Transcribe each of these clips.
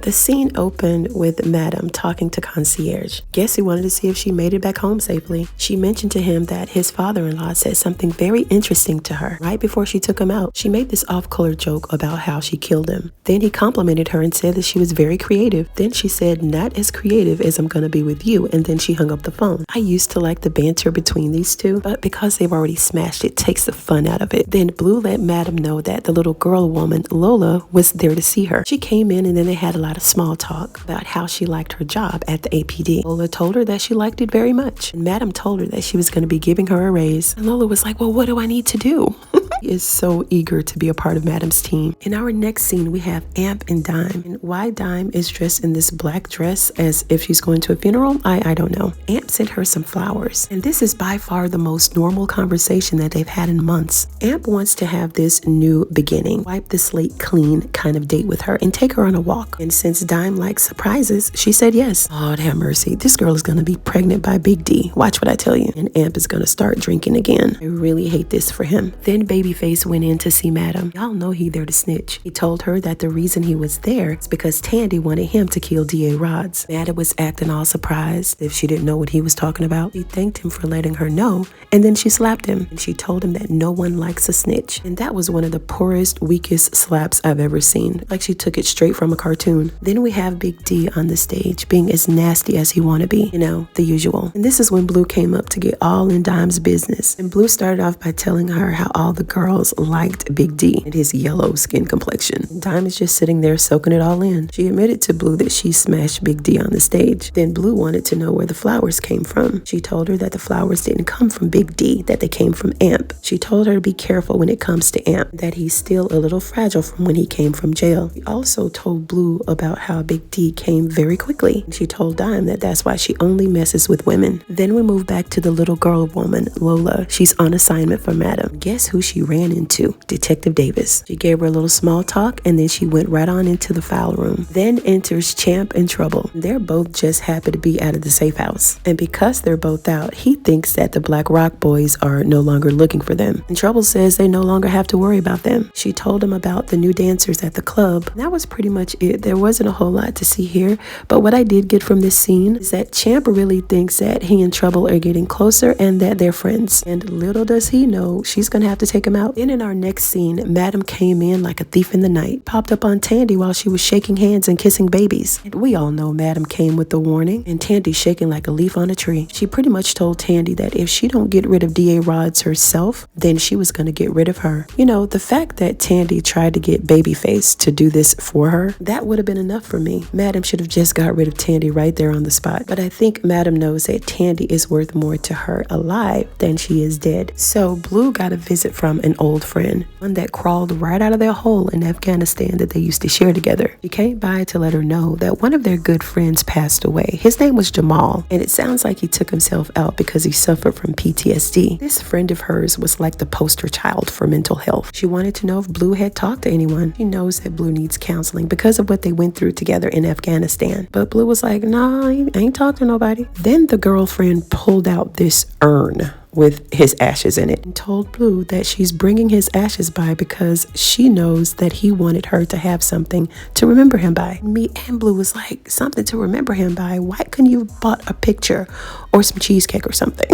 The scene opened with Madame talking to Concierge. Guess he wanted to see if she made it back home safely. She mentioned to him that his father-in-law said something very interesting to her right before she took him out. She made this off-color joke about how she killed him. Then he complimented her and said that she was very creative. Then she said, "Not as creative as I'm gonna be with you," and then she hung up the phone. I used to like the banter between these two, but because they've already smashed it, takes the fun out of it. Then Blue let Madame know that the little girl woman, Lola, was there to see her. She came in and then they had a lot of small talk about how she liked her job at the APD. Lola told her that she liked it very much. And Madame told her that she was going to be giving her a raise. And Lola was like, "Well, what do I need to do?" He is so eager to be a part of Madame's team. In our next scene, we have Amp and Dime. And why Dime is dressed in this black dress as if she's going to a funeral, I don't know. Amp sent her some flowers. And this is by far the most normal conversation that they've had in months. Amp wants to have this new beginning, wipe the slate clean kind of date with her and take her on a walk. And since Dime likes surprises, she said yes. Lord have mercy. This girl is going to be pregnant by Big D. Watch what I tell you. And Amp is going to start drinking again. I really hate this for him. Then Babyface went in to see Madame. Y'all know he there to snitch. He told her that the reason he was there is because Tandy wanted him to kill D.A. Rods. Madame was acting all surprised if she didn't know what he was talking about. She thanked him for letting her know, and then she slapped him. And she told him that no one likes a snitch. And that was one of the poorest, weakest slaps I've ever seen. Like she took it straight from a cartoon. Then we have Big D on the stage being as nasty as he want to be. You know, the usual. And this is when Blue came up to get all in Dime's business. And Blue started off by telling her how all the girls liked Big D and his yellow skin complexion. Dime is just sitting there soaking it all in. She admitted to Blue that she smashed Big D on the stage. Then Blue wanted to know where the flowers came from. She told her that the flowers didn't come from Big D, that they came from Amp. She told her to be careful when it comes to Amp, that he's still a little fragile from when he came from jail. She also told Blue about how Big D came very quickly. She told Dime that that's why she only messes with women. Then we move back to the little girl woman, Lola. She's on assignment for Madame. Guess who she ran into? Detective Davis. She gave her a little small talk and then she went right on into the file room. Then enters Champ and Trouble. They're both just happy to be out of the safe house. And because they're both out, he thinks that the Black Rock boys are no longer looking for them. And Trouble says they no longer have to worry about them. She told him about the new dancers at the club. And that was pretty much it. There wasn't a whole lot to see here, but what I did get from this scene is that Champ really thinks that he and Trouble are getting closer and that they're friends. And little does he know, she's gonna have to take him out. Then in our next scene, Madame came in like a thief in the night, popped up on Tandy while she was shaking hands and kissing babies. And we all know Madame came with the warning, and Tandy shaking like a leaf on a tree. She pretty much told Tandy that if she don't get rid of D.A. Rods herself, then she was gonna get rid of her. You know, the fact that Tandy tried to get Babyface to do this for her, that would have been enough for me. Madame should have just got rid of Tandy right there on the spot. But I think Madame knows that Tandy is worth more to her alive than she is dead. So Blue got a visit from an old friend, one that crawled right out of their hole in Afghanistan that they used to share together. She came by to let her know that one of their good friends passed away. His name was Jamal, and it sounds like he took himself out because he suffered from PTSD. This friend of hers was like the poster child for mental health. She wanted to know if Blue had talked to anyone. She knows that Blue needs counseling because of what they went through together in Afghanistan. But Blue was like, "Nah, I ain't talked to nobody." Then the girlfriend pulled out this urn with his ashes in it and told Blue that she's bringing his ashes by because she knows that he wanted her to have something to remember him by. Me and Blue was like, something to remember him by? Why couldn't you have bought a picture or some cheesecake or something?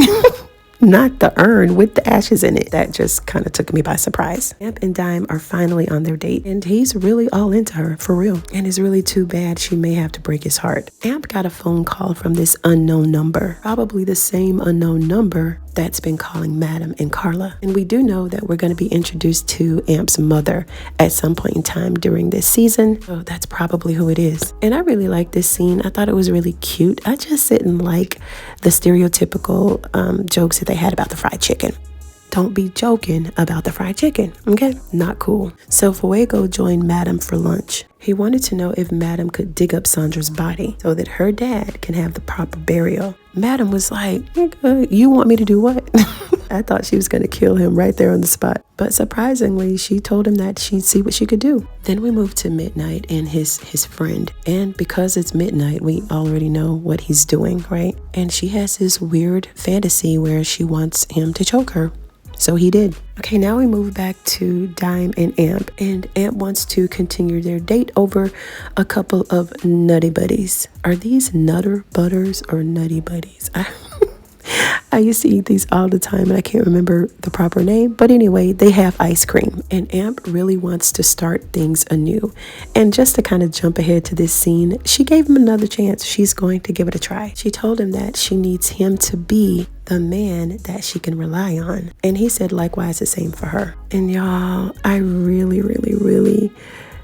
Not the urn with the ashes in it. That just kind of took me by surprise. Amp and Dime are finally on their date, and he's really all into her, for real. And it's really too bad she may have to break his heart. Amp got a phone call from this unknown number, probably the same unknown number that's been calling Madame and Carla. And we do know that we're going to be introduced to Amp's mother at some point in time during this season. So that's probably who it is. And I really like this scene. I thought it was really cute. I just didn't like the stereotypical jokes that they had about the fried chicken. Don't be joking about the fried chicken, okay? Not cool. So Fuego joined Madame for lunch. He wanted to know if Madame could dig up Sandra's body so that her dad can have the proper burial. Madame was like, "You want me to do what?" I thought she was going to kill him right there on the spot. But surprisingly, she told him that she'd see what she could do. Then we moved to Midnight and his friend. And because it's Midnight, we already know what he's doing, right? And she has this weird fantasy where she wants him to choke her. So he did. Okay, now we move back to Dime and Amp. And Amp wants to continue their date over a couple of nutty buddies. Are these Nutter Butters or Nutty Buddies? I used to eat these all the time and I can't remember the proper name. But anyway, they have ice cream. And Amp really wants to start things anew. And just to kind of jump ahead to this scene, she gave him another chance. She's going to give it a try. She told him that she needs him to be the man that she can rely on. And he said likewise the same for her. And y'all, I really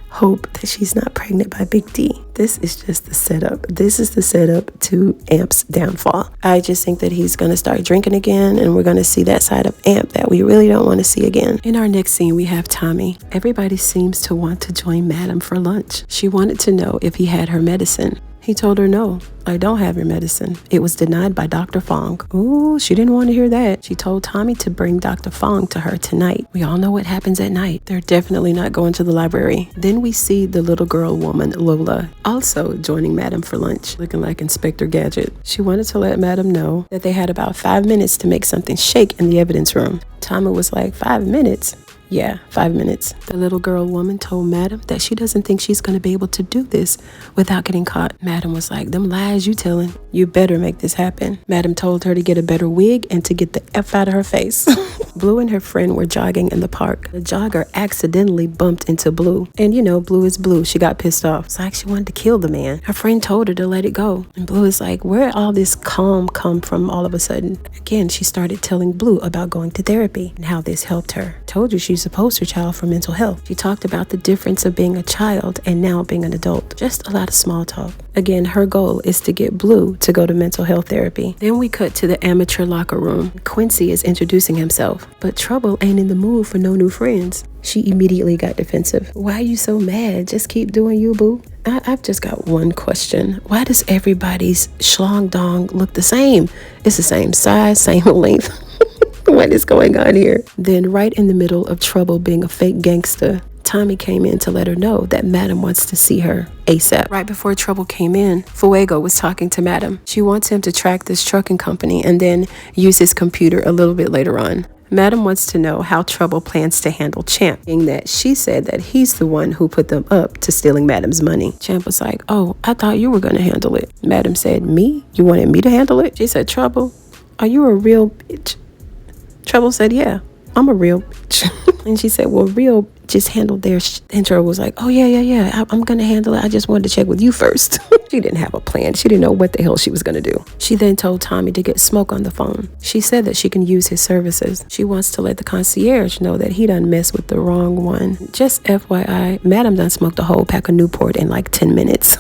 hope that she's not pregnant by Big D. This is just the setup. This is the setup to Amp's downfall. I just think that he's going to start drinking again, and we're going to see that side of Amp that we really don't want to see again. In our next scene, we have Tommy. Everybody seems to want to join Madam for lunch. She wanted to know if he had her medicine. He told her, no, I don't have your medicine. It was denied by Dr. Fong. Ooh, she didn't want to hear that. She told Tommy to bring Dr. Fong to her tonight. We all know what happens at night. They're definitely not going to the library. Then we see the little girl woman, Lola, also joining Madam for lunch, looking like Inspector Gadget. She wanted to let Madam know that they had about 5 minutes to make something shake in the evidence room. Tommy was like, 5 minutes? Yeah, 5 minutes. The little girl woman told Madam that she doesn't think she's going to be able to do this without getting caught. Madam was like, them lies you telling. You better make this happen. Madam told her to get a better wig and to get the F out of her face. Blue and her friend were jogging in the park. The jogger accidentally bumped into Blue. And you know, Blue is Blue. She got pissed off. It's like she wanted to kill the man. Her friend told her to let it go. And Blue is like, where all this calm come from all of a sudden? Again, she started telling Blue about going to therapy and how this helped her. Told you she's a poster child for mental health. She talked about the difference of being a child and now being an adult. Just a lot of small talk. Again, her goal is to get Blue to go to mental health therapy. Then we cut to the amateur locker room. Quincy is introducing himself, but Trouble ain't in the mood for no new friends. She immediately got defensive. Why are you so mad? Just keep doing you, boo. I've just got one question. Why does everybody's schlong dong look the same? It's the same size, same length. What is going on here? Then right in the middle of Trouble being a fake gangster, Tommy came in to let her know that Madam wants to see her ASAP. Right before Trouble came in, Fuego was talking to Madam. She wants him to track this trucking company and then use his computer a little bit later on. Madam wants to know how Trouble plans to handle Champ, being that she said that he's the one who put them up to stealing Madam's money. Champ was like, oh, I thought you were going to handle it. Madam said, me? You wanted me to handle it? She said, Trouble, are you a real bitch? Trouble said, yeah, I'm a real bitch. And she said, well, real just handled their and Trouble was like, oh, yeah, I'm going to handle it. I just wanted to check with you first. She didn't have a plan. She didn't know what the hell she was going to do. She then told Tommy to get Smoke on the phone. She said that she can use his services. She wants to let the concierge know that he done messed with the wrong one. Just FYI, Madam done smoked a whole pack of Newport in like 10 minutes.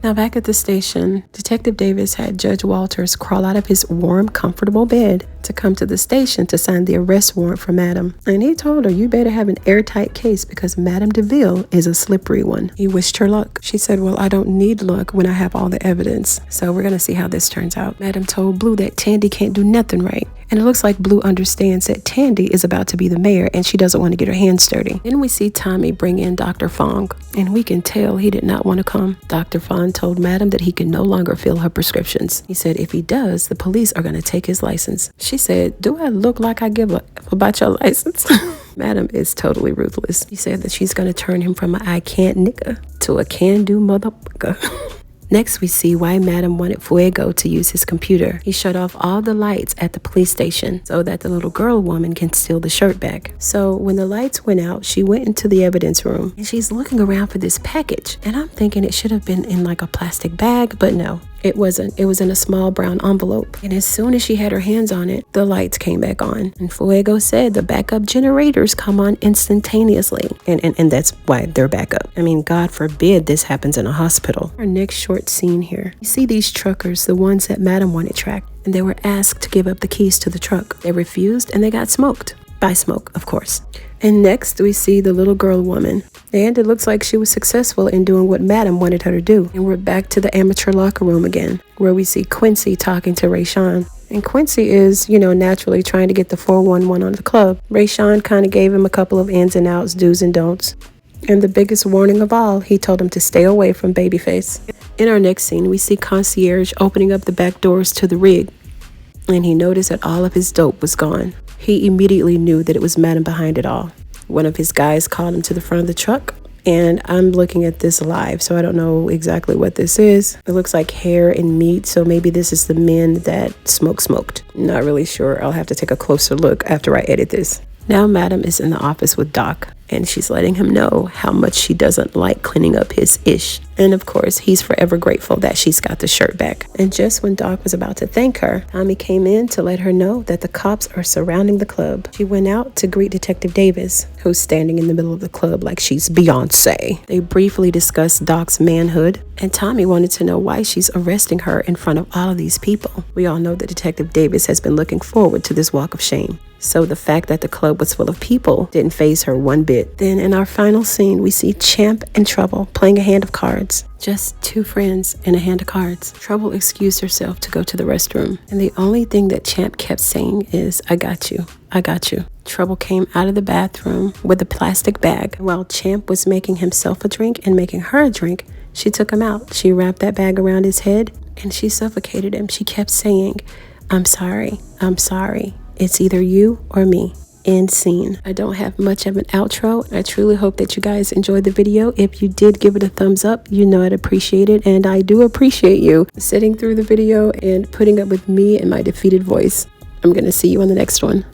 Now back at the station, Detective Davis had Judge Walters crawl out of his warm, comfortable bed to come to the station to sign the arrest warrant for Madam. And he told her, you better have an airtight case because Madam DeVille is a slippery one. He wished her luck. She said, well, I don't need luck when I have all the evidence. So we're going to see how this turns out. Madam told Blue that Tandy can't do nothing right. And it looks like Blue understands that Tandy is about to be the mayor and she doesn't want to get her hands dirty. Then we see Tommy bring in Dr. Fong, and we can tell he did not want to come. Dr. Fong told Madam that he can no longer fill her prescriptions. He said if he does, the police are going to take his license. She said, do I look like I give a F about your license? Madam is totally ruthless. He said that she's going to turn him from an I can't nigga to a can do motherfucker. Next, we see why Madam wanted Fuego to use his computer. He shut off all the lights at the police station so that the little girl woman can steal the shirt back. So when the lights went out, she went into the evidence room and she's looking around for this package. And I'm thinking it should have been in like a plastic bag, but no. It wasn't. It was in a small brown envelope. And as soon as she had her hands on it, the lights came back on. And Fuego said the backup generators come on instantaneously. And that's why they're back up. I mean, God forbid this happens in a hospital. Our next short scene here. You see these truckers, the ones that Madam wanted tracked. And they were asked to give up the keys to the truck. They refused and they got smoked. By Smoke, of course. And next we see the little girl woman. And it looks like she was successful in doing what Madam wanted her to do. And we're back to the amateur locker room again, where we see Quincy talking to Rayshawn. And Quincy is, naturally trying to get the 411 on the club. Rayshawn kind of gave him a couple of ins and outs, do's and don'ts. And the biggest warning of all, he told him to stay away from Babyface. In our next scene, we see Concierge opening up the back doors to the rig. And he noticed that all of his dope was gone. He immediately knew that it was Madam behind it all. One of his guys called him to the front of the truck. And I'm looking at this live, so I don't know exactly what this is. It looks like hair and meat, so maybe this is the men that smoked. Not really sure. I'll have to take a closer look after I edit this. Now Madam is in the office with Doc, and she's letting him know how much she doesn't like cleaning up his ish. And of course, he's forever grateful that she's got the shirt back. And just when Doc was about to thank her, Tommy came in to let her know that the cops are surrounding the club. She went out to greet Detective Davis, who's standing in the middle of the club like she's Beyonce. They briefly discussed Doc's manhood, and Tommy wanted to know why she's arresting her in front of all of these people. We all know that Detective Davis has been looking forward to this walk of shame. So the fact that the club was full of people didn't faze her one bit. Then in our final scene, we see Champ and Trouble playing a hand of cards. Just two friends and a hand of cards. Trouble excused herself to go to the restroom. And the only thing that Champ kept saying is, I got you. I got you. Trouble came out of the bathroom with a plastic bag. While Champ was making himself a drink and making her a drink, she took him out. She wrapped that bag around his head and she suffocated him. She kept saying, I'm sorry. I'm sorry. It's either you or me. End scene. I don't have much of an outro. I truly hope that you guys enjoyed the video. If you did, give it a thumbs up. You know I'd appreciate it, and I do appreciate you sitting through the video and putting up with me and my defeated voice. I'm gonna see you on the next one.